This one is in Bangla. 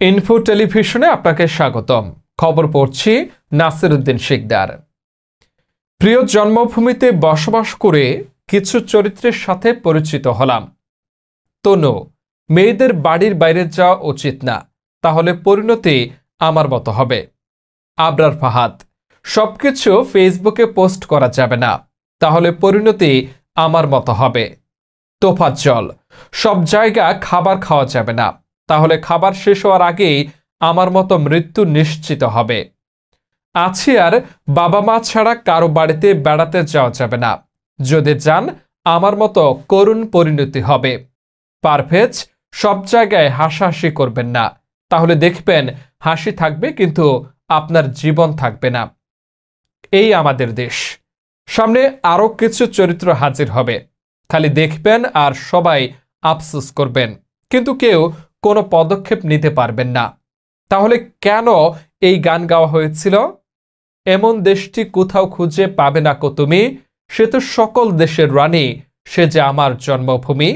ইনফো টেলিভিশনে আপনাকে স্বাগতম। খবর পড়ছি নাসির উদ্দিন শিকদার। প্রিয় জন্মভূমিতে বসবাস করে কিছু চরিত্রের সাথে পরিচিত হলাম। তনু, মেয়েদের বাড়ির বাইরে যাওয়া উচিত না, তাহলে পরিণতি আমার মতো হবে। আবরার ফাহাদ, সবকিছু ফেসবুকে পোস্ট করা যাবে না, তাহলে পরিণতি আমার মতো হবে। তোফাজ্জল, সব জায়গা খাবার খাওয়া যাবে না, তাহলে খাবার শেষ হওয়ার আগেই আমার মতো মৃত্যু নিশ্চিত হবে। আছি আর বাবা মা ছাড়া কারো বাড়িতে বেড়াতে যাওয়া যাবে না, যদি যান আমার মতো করুণ পরিণতি হবে। পারভেজ, সব জায়গায় হাসাহাসি করবেন না, তাহলে দেখবেন হাসি থাকবে কিন্তু আপনার জীবন থাকবে না। এই আমাদের দেশ। সামনে আরো কিছু চরিত্র হাজির হবে, খালি দেখবেন আর সবাই আফসোস করবেন, কিন্তু কেউ কোনো পদক্ষেপ নিতে পারবেন না। তাহলে কেন এই গান গাওয়া হয়েছিল? এমন দেশটি কোথাও খুঁজে পাবে না কো তুমি, সে তো সকল দেশের রানী, সে যে আমার জন্মভূমি।